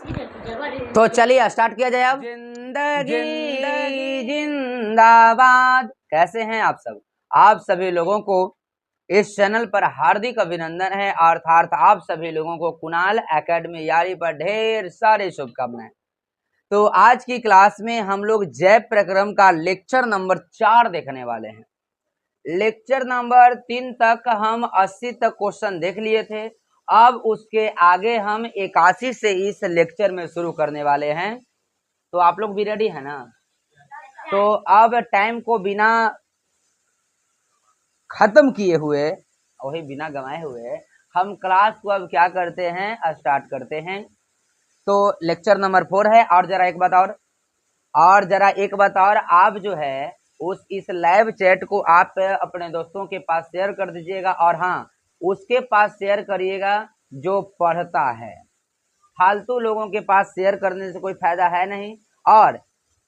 तो चलिए स्टार्ट किया जाए। अब जिंदगी जिंदाबाद। कैसे हैं आप सब? आप सभी लोगों को इस चैनल पर हार्दिक अभिनंदन है, अर्थात आप सभी लोगों को कुणाल एकेडमी यारी पर ढेर सारी शुभकामनाएं। तो आज की क्लास में हम लोग जैव प्रक्रम का लेक्चर नंबर 4 देखने वाले हैं। लेक्चर नंबर 3 तक हम 80 तक क्वेश्चन देख लिए थे। अब उसके आगे हम 81 से इस लेक्चर में शुरू करने वाले हैं। तो आप लोग भी रेडी है ना? तो अब टाइम को बिना खत्म किए हुए, वही बिना गंवाए हुए, हम क्लास को अब क्या करते हैं, स्टार्ट करते हैं। तो लेक्चर नंबर 4 है। और जरा एक बात और आप जो है इस लाइव चैट को आप अपने दोस्तों के पास शेयर कर दीजिएगा। और हाँ, उसके पास शेयर करिएगा जो पढ़ता है। फालतू लोगों के पास शेयर करने से कोई फायदा है नहीं। और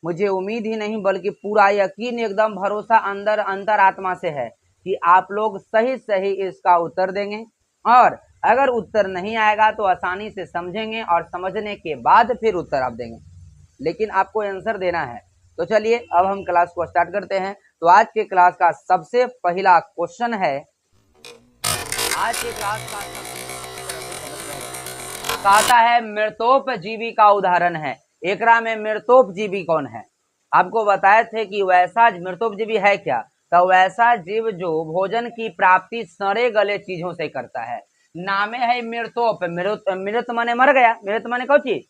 मुझे उम्मीद ही नहीं बल्कि पूरा यकीन, एकदम भरोसा अंदर अंतरात्मा से है कि आप लोग सही सही इसका उत्तर देंगे। और अगर उत्तर नहीं आएगा तो आसानी से समझेंगे और समझने के बाद फिर उत्तर आप देंगे, लेकिन आपको आंसर देना है। तो चलिए अब हम क्लास को स्टार्ट करते हैं। तो आज के क्लास का सबसे पहला क्वेश्चन है, आज के क्लास का कहता है मृतोपजीवी का उदाहरण है। एकरा में मृतोपजीवी कौन है? आपको बताए थे कि वैसा मृतोपजीवी है क्या? तो वैसा जीव जो भोजन की प्राप्ति सड़े गले चीजों से करता है। नामे है मृतोप। मृत माने मर गया, मृत माने कौन चीज?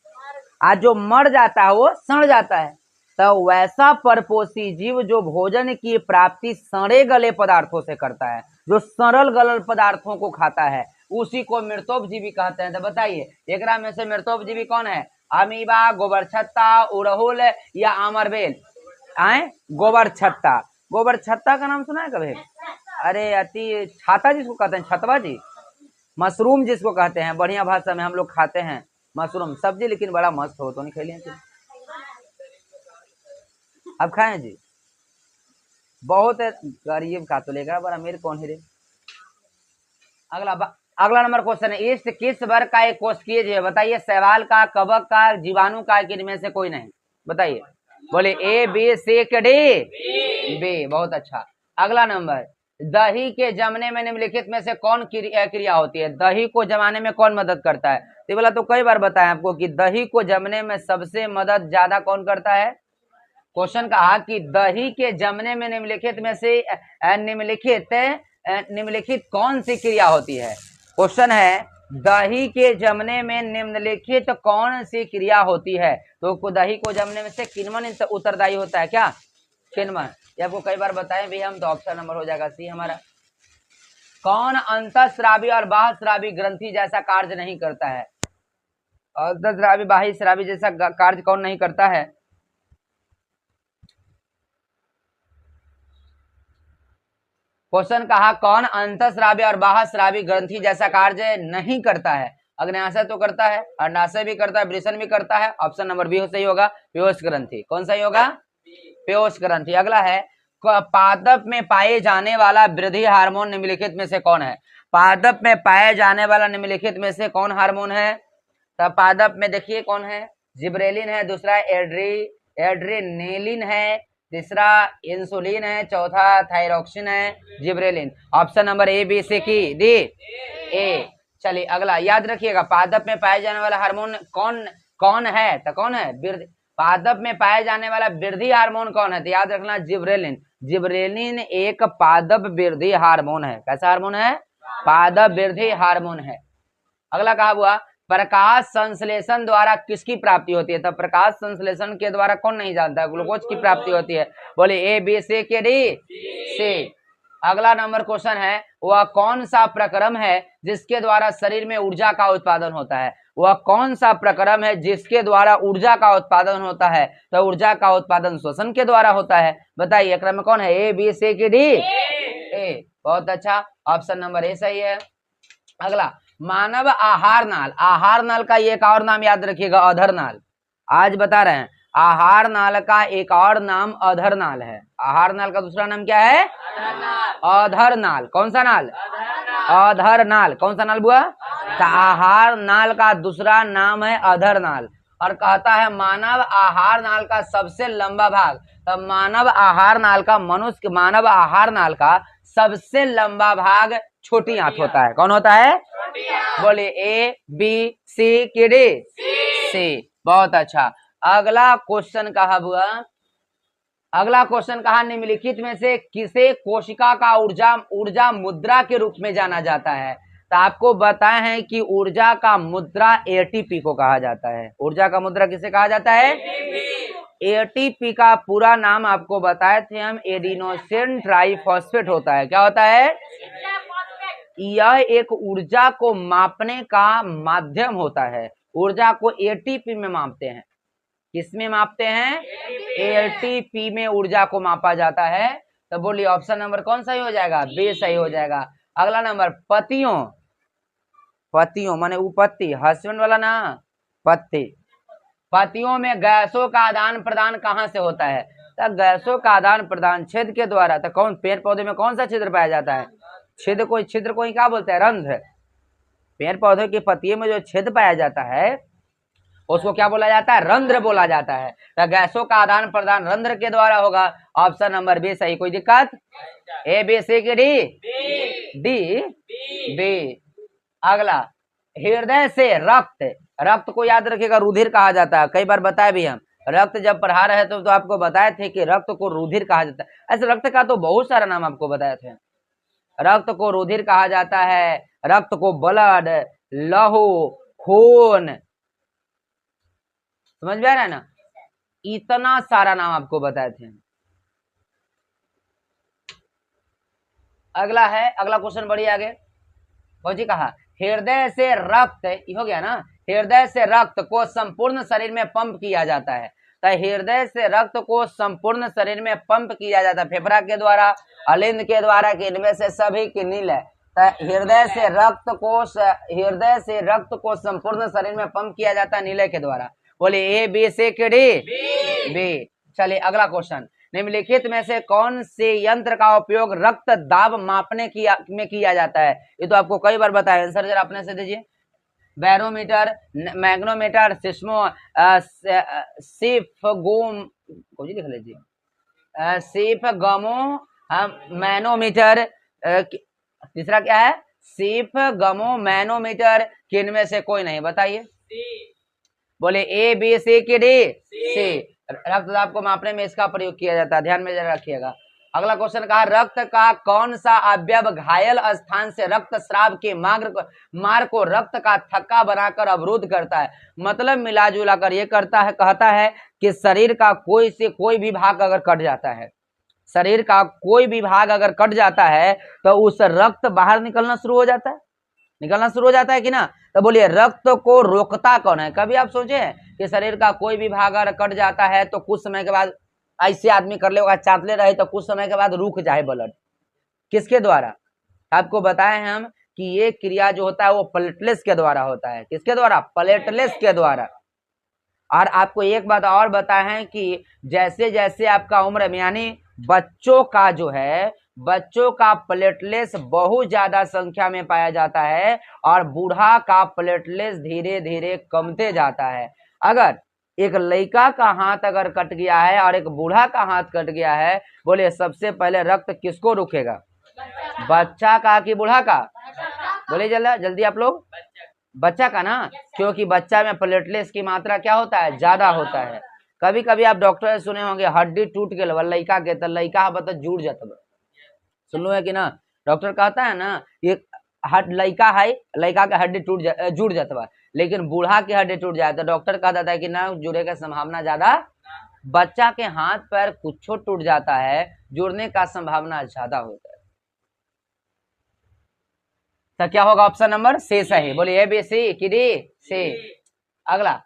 आज जो मर जाता है वो सड़ जाता है। तो वैसा परपोषी जीव जो भोजन की प्राप्ति सड़े गले पदार्थों से करता है, जो सड़ल गलल पदार्थों को खाता है, उसी को मृतोपजीवी कहते हैं। तो बताइए एकरा में से मृतोपजीवी कौन है? अमीबा, गोबर छत्ता, उड़हुल या अमरबेल? गोबर छत्ता। गोबर छत्ता का नाम सुना है कभी? अरे अति छाता जिसको कहते हैं, छतवा जी, मशरूम जिसको कहते हैं, बढ़िया भाषा में हम लोग खाते हैं मशरूम सब्जी, लेकिन बड़ा मस्त हो। तो नहीं खेलिए? अब खाएं जी। बहुत गरीब का तो लेगा, पर अमीर कौन ही रे। अगला नंबर क्वेश्चन है, इस किस वर्ग का एक कोशिकीय जीव है? बताइए। शैवाल का, कवक का, जीवाणु का, इनमें से कोई नहीं? बताइए। बोले ए, बी, सी के डी? बी। बहुत अच्छा। अगला नंबर, दही के जमने में निम्नलिखित में से कौन क्रिया होती है? दही को जमाने में कौन मदद करता है? ये वाला तो कई बार बताया आपको कि दही को जमने में सबसे मदद ज्यादा कौन करता है। क्वेश्चन कहा कि दही के जमने में निम्नलिखित में से निम्नलिखित कौन सी क्रिया होती है? क्वेश्चन है दही के जमने में निम्नलिखित कौन सी क्रिया होती है? तो दही को जमने में से किन्वन उत्तरदायी होता है? क्या किन्वन? ये आपको कई बार बताएं भी हम, तो ऑप्शन नंबर हो जाएगा सी हमारा। कौन अंतःस्रावी और बाह्यस्रावी ग्रंथि जैसा कार्य नहीं करता है? अंतःस्रावी बाह्यस्रावी जैसा कार्य कौन नहीं करता है? क्वेश्चन कहा कौन अंतःस्रावी और बाह्यस्रावी ग्रंथि जैसा कार्य नहीं करता है? अग्न्याशय तो करता है, अंडाशय भी करता है, वृषण भी करता है। ऑप्शन नंबर बी सही होगा, पीयूष ग्रंथि। कौन सही होगा? पीयूष ग्रंथि। अगला है, पादप में पाए जाने वाला वृद्धि हार्मोन निम्नलिखित में से कौन है? पादप में पाए जाने वाला निम्नलिखित में से कौन हार्मोन है? तो पादप में देखिए कौन है, जिब्रेलिन है, दूसरा एड्रेनेलिन है, तीसरा इंसुलिन है, चौथा थायरोक्सिन है, gibberellin. Option number A, B, C की डी? ए। चलिए अगला याद रखिएगा, पादप में पाए जाने वाला हार्मोन कौन है? तो कौन है? पादप में पाए जाने वाला वृद्धि हार्मोन कौन है? तो याद रखना जिब्रेलिन। जिब्रेलिन एक पादप वृद्धि हार्मोन है। कैसा हार्मोन है? पादप वृद्धि हार्मोन है। अगला कहा हुआ, प्रकाश संश्लेषण द्वारा किसकी प्राप्ति होती है? तो प्रकाश संश्लेषण के द्वारा कौन नहीं जानता? ग्लूकोज की प्राप्ति होती है। बोले ए, बी, सी के डी? सी। अगला नंबर क्वेश्चन है, वह कौन सा प्रक्रम है जिसके द्वारा शरीर में ऊर्जा का उत्पादन होता है? वह कौन सा प्रक्रम है जिसके द्वारा ऊर्जा का उत्पादन होता है? तो ऊर्जा का उत्पादन श्वसन के द्वारा होता है। बताइए क्रम में कौन है? ए, बी, सी के डी? ए। बहुत अच्छा, ऑप्शन नंबर ए सही है। अगला, मानव आहार नाल। आहार नाल का एक और नाम याद रखिएगा, अधर नाल। आज बता रहे हैं आहार नाल का एक और नाम अधर नाल है। आहार नाल का दूसरा नाम क्या है? अधर नाल। कौन सा नाल? अधर नाल। कौन सा नाल बुआ? तो आहार नाल का दूसरा नाम है अधर नाल। और कहता है मानव आहार नाल का सबसे लंबा भाग। तो मानव आहार नाल का मानव आहार नाल का सबसे लंबा भाग छोटी आंत होता है। कौन होता है? बोलिए ए बी सी की डी? सी। बहुत अच्छा। अगला क्वेश्चन कहा बुआ? अगला क्वेश्चन कहा निम्नलिखित में से किसे कोशिका का ऊर्जा मुद्रा के रूप में जाना जाता है? तो आपको बताए हैं कि ऊर्जा का मुद्रा एटीपी को कहा जाता है। ऊर्जा का मुद्रा किसे कहा जाता है? एटीपी का पूरा नाम आपको बताए थे हम, एडिनोसिन ट्राइफॉस्फेट होता है। क्या होता है? यह एक ऊर्जा को मापने का माध्यम होता है। ऊर्जा को एटीपी में मापते हैं। किसमें मापते हैं? एटीपी में ऊर्जा को मापा जाता है। तो बोलिए ऑप्शन नंबर कौन सही हो जाएगा? बी सही हो जाएगा। अगला नंबर पतियों। पतियों माने उपत्ति, हस्बैंड वाला ना, पत्ती। पतियों में गैसों का आदान प्रदान कहाँ से होता है? तो गैसों का आदान प्रदान छिद्र के द्वारा। तो कौन पेड़ पौधे में कौन सा छिद्र पाया जाता है? छिद्र को ही क्या बोलते हैं? रंध्र। पेड़ पौधे की पत्तियों में जो छिद्र पाया जाता है उसको क्या बोला जाता है? रंध्र बोला जाता है। तो गैसों का आदान प्रदान रंध्र के द्वारा होगा। ऑप्शन नंबर बी सही। कोई दिक्कत? ए बी सी की डी? D B. अगला हृदय से रक्त। रक्त को याद रखिएगा रुधिर कहा जाता है। कई बार बताए भी हम, रक्त जब पढ़ा रहे थे तो आपको बताए थे कि रक्त को रुधिर कहा जाता है। ऐसे रक्त का तो बहुत सारा नाम आपको बताए थे। रक्त को रुधिर कहा जाता है, रक्त को ब्लड, लहू, खून, समझ में आ रहा है ना? इतना सारा नाम आपको बताए थे। अगला है, अगला क्वेश्चन बढ़िए आगे। जी कहा हृदय से रक्त, हो गया ना? हृदय से रक्त को संपूर्ण शरीर में पंप किया जाता है। तो हृदय से रक्त को संपूर्ण शरीर में पंप किया जाता है फेफड़ा के द्वारा, अलिंद के द्वारा, कि इनमें से सभी की नील है। तो हृदय से रक्त को संपूर्ण शरीर में पंप किया जाता है नीले के द्वारा। बोलिए ए बी सी की डी? बी। चलिए अगला क्वेश्चन। निम्नलिखित में से कौन से यंत्र का उपयोग रक्त दाब मापने में किया जाता है? ये तो आपको कई बार बताया। आंसर जरा अपने से दीजिए। बैरोमीटर, मैग्नोमीटर, लिख लीजिए, सिफगमो मैनोमीटर, तीसरा क्या है? सिफगमो मैनोमीटर। किन में से कोई नहीं? बताइए। बोले ए बी सी की डी? सी। रक्तदाब को मापने में इसका प्रयोग किया जाता है, ध्यान में जरा रखिएगा। अगला क्वेश्चन कहा रक्त का कौन सा अवयव घायल स्थान से रक्त स्राव के मार्ग को रक्त का थक्का बनाकर अवरुद्ध करता है? मतलब मिला जुला कर ये कहता है कि शरीर का कोई भी भाग अगर कट जाता है, शरीर का कोई भी भाग अगर कट जाता है तो उस रक्त बाहर निकलना शुरू हो जाता है कि ना? तो बोलिए रक्त को रोकता कौन है? कभी आप सोचे कि शरीर का कोई भी भाग अगर कट जाता है तो कुछ समय के बाद ऐसे आदमी कर लेगा, चाटले रहे तो कुछ समय के बाद रुक जाए ब्लड? किसके द्वारा? आपको बताए हैं हम कि ये क्रिया जो होता है वो प्लेटलेट्स के द्वारा होता है। किसके द्वारा? प्लेटलेट्स के द्वारा। और आपको एक बात और बताए हैं कि जैसे जैसे आपका उम्र में, यानी बच्चों का प्लेटलेट्स बहुत ज्यादा संख्या में पाया जाता है और बूढ़ा का प्लेटलेट्स धीरे धीरे कमते जाता है। अगर एक लड़का का हाथ अगर कट गया है और एक बूढ़ा का हाथ कट गया है, बोले सबसे पहले रक्त किसको रुकेगा? बच्चा का कि बूढ़ा का? बोले जल्दी आप लोग। बच्चा का ना, क्योंकि बच्चा में प्लेटलेट्स की मात्रा क्या होता है? ज्यादा होता है। कभी कभी आप डॉक्टर से सुने होंगे हड्डी टूट गया लड़का के, तो लड़का बता जुड़ जाता, सुन लो है कि ना? डॉक्टर कहता है ना ये लड़का का हड्डी जुड़ जाता, लेकिन बूढ़ा की हड्डी टूट जाए तो डॉक्टर कह देता है कि ना जुड़े का संभावना ज्यादा। बच्चा के हाथ पैर कुछ टूट जाता है, जुड़ने का संभावना ज्यादा होता है। तो क्या होगा? ऑप्शन नंबर सी सही। बोलिए ए बी सी की डी? सी। अगला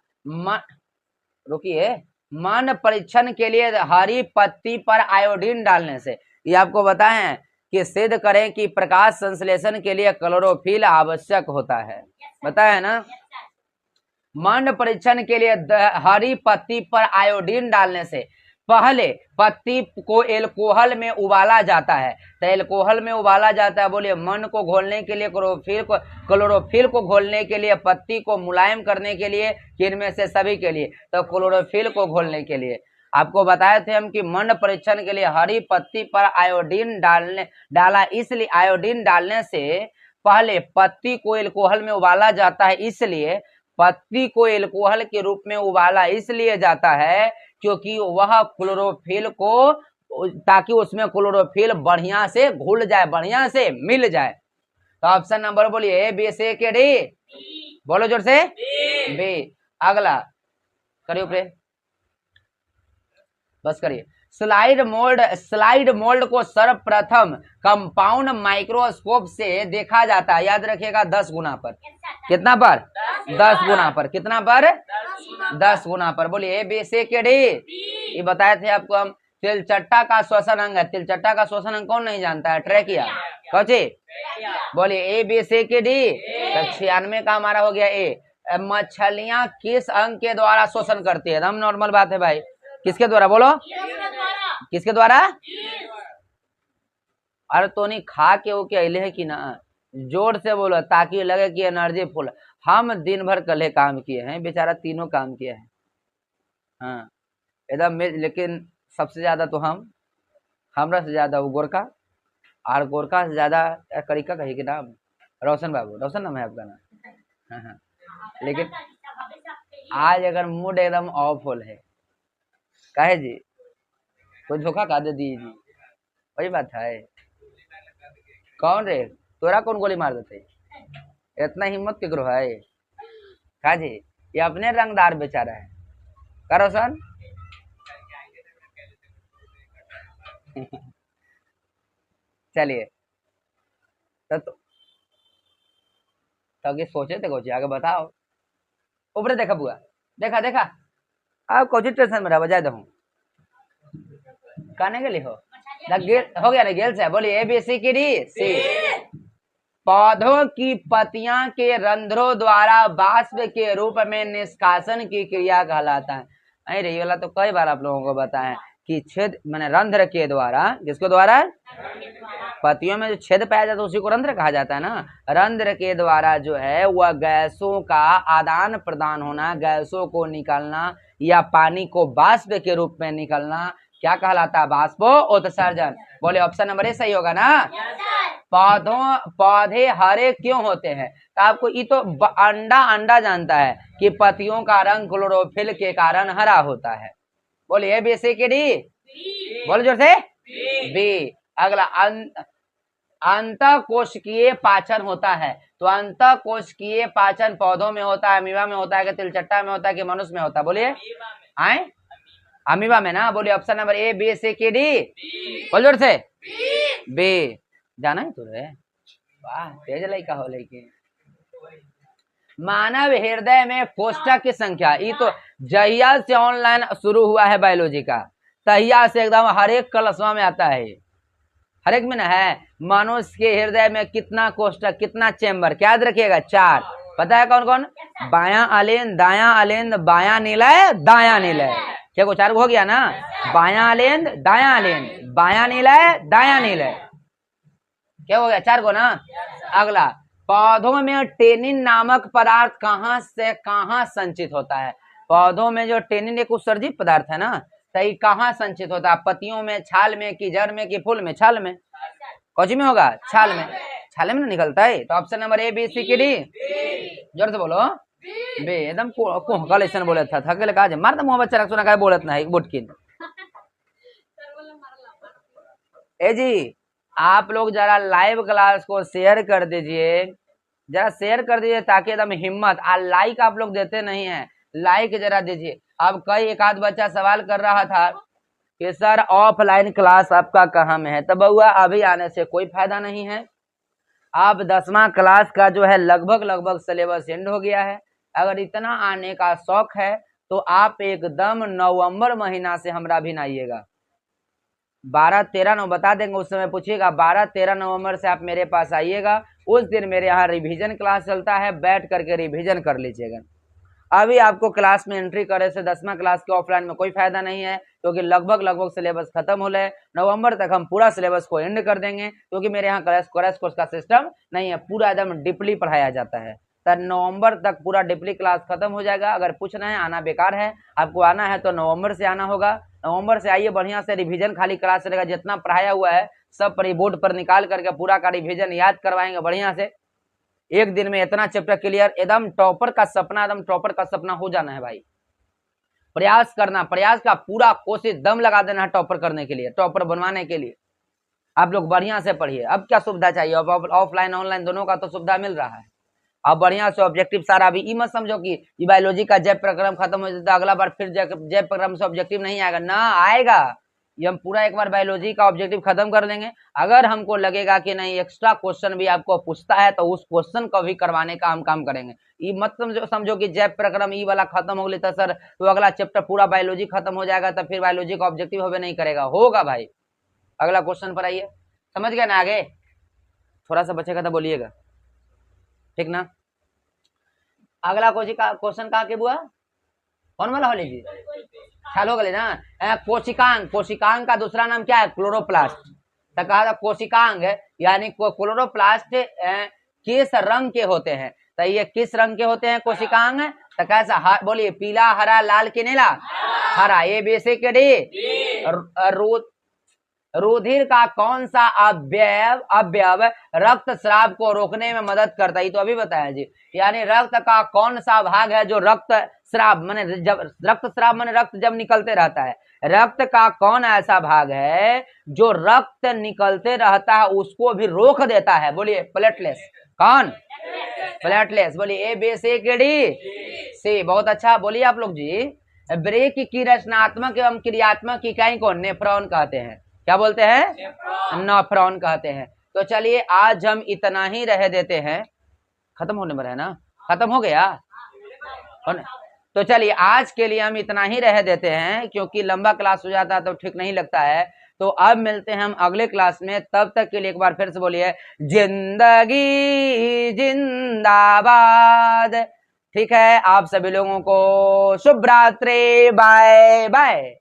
रुकिए, मन परीक्षण के लिए हरी पत्ती पर आयोडीन डालने से, ये आपको बताए हैं कि सिद्ध करें कि प्रकाश संश्लेषण के लिए क्लोरोफिल आवश्यक होता है। बताया है ना? मंड परीक्षण के लिए हरी पत्ती पर आयोडीन डालने से पहले पत्ती को एल्कोहल में उबाला जाता है। तो एल्कोहल में उबाला जाता है, बोलिए मंड को घोलने के लिए, क्लोरोफिल को घोलने के लिए, पत्ती को मुलायम करने के लिए, किनमें से सभी के लिए, तो क्लोरोफिल को घोलने के लिए। आपको बताए थे हम कि मंड परीक्षण के लिए हरी पत्ती पर आयोडीन डाला, इसलिए आयोडीन डालने से पहले पत्ती को एल्कोहल में उबाला जाता है, इसलिए पत्ती को एल्कोहल के रूप में उबाला इसलिए जाता है क्योंकि वह क्लोरोफिल को, ताकि उसमें क्लोरोफिल बढ़िया से घुल जाए, बढ़िया से मिल जाए। तो ऑप्शन नंबर बोलिए ए, बी, सी के डी, बोलो जोर से बी। अगला करिए ऊपर, बस करिए। स्लाइड मोल्ड को सर्वप्रथम कंपाउंड माइक्रोस्कोप से देखा जाता है, याद रखिएगा 10 गुना पर। कितना पर? 10 गुना पर। कितना पर? 10 गुना पर। बोलिए ए, बी, सी के डी। ये बताए थे आपको हम। तिलचट्टा का श्वसन अंग है, तिलचट्टा का श्वसन अंग कौन नहीं जानता है? ट्रैकिया। कौची? बोलिए ए, बी, सी के डी। 96 का हमारा हो गया ए। मछलियां किस अंग के द्वारा श्वसन करती है? एकदम नॉर्मल बात है भाई। किसके द्वारा? बोलो किसके द्वारा? अरे तो नहीं खा के वो क्या हिले है कि ना, जोर से बोलो ताकि लगे कि एनर्जी फुल। हम दिन भर कल काम किए हैं, बेचारा तीनों काम किया है, हाँ एकदम। लेकिन सबसे ज्यादा तो हमरा से ज्यादा वो गोरखा, और गोरखा से ज्यादा करिका कही के नाम रोशन बाबू, रोशन नाम है आपका ना? हाँ हाँ। लेकिन आज अगर मूड एकदम ऑफ होल है, काहे जी? कोई धोखा का दे दी जी, वही बात है। कौन रे? तोरा कौन गोली मार देते? इतना हिम्मत केकरो है? का जी? ये अपने रंगदार बेचारा है का रोशन? चलिए तो सोचे थे कुछ आगे बताओ। ऊपर देखा बुआ, देखा देखा आप कुछ टेंशन में रहा, बजाय दो कहने के लिए हो गया ना गेल से। बोलिए ए, बी, सी की डी। सी। पौधों की पत्तियां के रंध्रों द्वारा वाष्प के रूप में निष्कासन की क्रिया कहलाता है। अरे ये वाला तो कई बार आप लोगों को बताया कि छेद मैंने रंध्र के द्वारा, किसको द्वारा? पत्तियों में जो छेद पाया जाता है उसी को रंध्र कहा जाता है ना। रंध्र के द्वारा जो है वह गैसों का आदान प्रदान होना, गैसों को निकालना या पानी को वाष्प के रूप में निकलना क्या कहलाता है? वाष्पोत्सर्जन। बोले ऑप्शन नंबर ए सही होगा ना? पौधे हरे क्यों होते हैं? तो आपको ये तो अंडा जानता है कि पत्तियों का रंग क्लोरोफिल के कारण हरा होता है। बोलिए बी, सी के डी। बोलो जोर से बी। अगला अंतःकोशिकीय पाचन होता है। तो अंतःकोशिकीय पाचन पौधों में होता है, अमीबा में होता है, कि तिलचट्टा में होता है, कि मनुष्य में होता है? बोलिए आए अमीबा में ना। बोलिए ऑप्शन नंबर ए, बी, सी के डी। बोल जोर से बी। जाना है तुझे? वाह तेज लड़का हो। लेकिन मानव हृदय में कोष्ठक की संख्या, ये तो जहिया से ऑनलाइन शुरू हुआ है बायोलॉजी का, तहिया से एकदम हर एक क्लासवा में आता है, हर एक में ना है। मनुष्य के हृदय में कितना कोष्ठक, कितना चेम्बर, क्या याद रखिएगा? 4। पता है कौन कौन? बायां अलेंद, दायां अलेंद, बायां निलय, दायां निलय। क्या को 4 हो गया ना? बायां अलेंद, दायां अलेंद, बायां निलय, दायां निलय। क्या हो गया? 4 को ना। अगला, पौधों में टेनिन नामक पदार्थ कहां से कहां संचित होता है? पौधों में जो टेनिन एक उत्सर्जित पदार्थ है ना, सही कहां संचित होता है? पत्तियों में, छाल में, कि जड़ में, कि फूल में? छाल में। कौची में होगा? छाल में। छाले में ना निकलता है। तो option number A, B, C की डी। जोर से बोलो बे। एकदम कल ऐसा बोले था, थके कहा मार मुँह बच्चा रख सुना का बोलत ना बुटकिन। ए जी आप लोग जरा लाइव क्लास को शेयर कर दीजिए, जरा शेयर कर दीजिए ताकि एकदम हिम्मत। लाइक आप लोग देते नहीं है, लाइक जरा दीजिए। अब कई एक आध बच्चा सवाल कर रहा था कि सर ऑफलाइन क्लास आपका कहाँ में है? तो बउआ अभी आने से कोई फायदा नहीं है। अब 10वां क्लास का जो है लगभग सिलेबस एंड हो गया है। अगर इतना आने का शौक है तो आप एकदम नवंबर महीना से हमरा भी आइएगा। 12-13 नवंबर बता देंगे, उस समय पूछिएगा। 12-13 नवंबर से आप मेरे पास आइएगा। उस दिन मेरे यहाँ रिवीजन क्लास चलता है, बैठ करके रिवीजन कर लीजिएगा। अभी आपको क्लास में एंट्री करे से 10वां क्लास के ऑफलाइन में कोई फायदा नहीं है, क्योंकि लगभग सिलेबस खत्म हो रहे। नवंबर तक हम पूरा सिलेबस को एंड कर देंगे, क्योंकि मेरे यहाँ क्रैश कोर्स का सिस्टम नहीं है, पूरा एकदम डीपली पढ़ाया जाता है। तो नवंबर तक पूरा डीपली क्लास खत्म हो जाएगा। अगर पूछना है आना बेकार है, आपको आना है तो नवंबर से आना होगा। नवंबर से आइए, बढ़िया से रिवीजन खाली क्लास चलेगा, जितना पढ़ाया हुआ है सब पर बोर्ड पर निकाल करके पूरा का रिवीजन याद करवाएंगे बढ़िया से। एक दिन में इतना चैप्टर क्लियर, एकदम टॉपर का सपना, एकदम टॉपर का सपना हो जाना है भाई। प्रयास करना, प्रयास का पूरा कोशिश दम लगा देना है टॉपर करने के लिए, टॉपर बनवाने के लिए। आप लोग बढ़िया से पढ़िए। अब क्या सुविधा चाहिए, अब ऑफलाइन ऑनलाइन दोनों का तो सुविधा मिल रहा है। अब बढ़िया से ऑब्जेक्टिव सारा, अभी मत समझो कि ये बायोलॉजी का जैव प्रक्रम खत्म हो जाता है अगला बार फिर जैव प्रक्रम से ऑब्जेक्टिव नहीं आएगा, ना आएगा। ये हम पूरा एक बार बायोलॉजी का ऑब्जेक्टिव खत्म कर देंगे। अगर हमको लगेगा कि नहीं एक्स्ट्रा क्वेश्चन भी आपको पूछता है तो उस क्वेश्चन को भी करवाने का हम काम करेंगे। ये मत समझो कि जैव प्रक्रम ई वाला खत्म हो गया सर तो अगला चैप्टर पूरा बायोलॉजी खत्म हो जाएगा, तो फिर बायोलॉजी का ऑब्जेक्टिव होवे नहीं करेगा, होगा भाई। अगला क्वेश्चन पर आइए, समझ गए ना? आगे थोड़ा सा बचेगा तो बोलिएगा, ठीक ना? अगला क्वेश्चन कहाँ के बुआ, कौन वाला हो लीजिए, ख्याल हो गए ना? कोशिकांग, कोशिकांग का दूसरा नाम क्या है? क्लोरोप्लास्ट। तो कहा था कोशिकांग यानी क्लोरोप्लास्ट किस रंग के होते हैं? तो ये किस रंग के होते हैं कोशिकांग? तो कैसा, बोलिए, पीला, हरा, लाल कि नीला? हरा। ए बी सी के डी। रुधिर का कौन सा अवयव रक्त स्राव को रोकने में मदद करता है? तो अभी बताया जी, यानी रक्त का कौन सा भाग है जो रक्त स्राव माने जब रक्त स्राव माने रक्त जब निकलते रहता है, रक्त का कौन ऐसा भाग है जो रक्त निकलते रहता है उसको भी रोक देता है? बोलिए, प्लेटलेस। कौन? प्लेटलेस। बोलिए, ए बी सी के डी सी। बहुत अच्छा, बोलिए आप लोग जी। ब्रेक की रचनात्मक एवं क्रियात्मक इकाई को नेफ्रॉन कहते हैं। क्या बोलते हैं? नेफ्रॉन कहते हैं। तो चलिए आज हम इतना ही रह देते हैं, खत्म होने पर है ना, खत्म हो गया। तो चलिए आज के लिए हम इतना ही रह देते हैं, क्योंकि लंबा क्लास हो जाता है तो ठीक नहीं लगता है। तो अब मिलते हैं हम अगले क्लास में, तब तक के लिए एक बार फिर से बोलिए, जिंदगी जिंदाबाद। ठीक है, आप सभी लोगों को शुभ रात्रि, बाय बाय।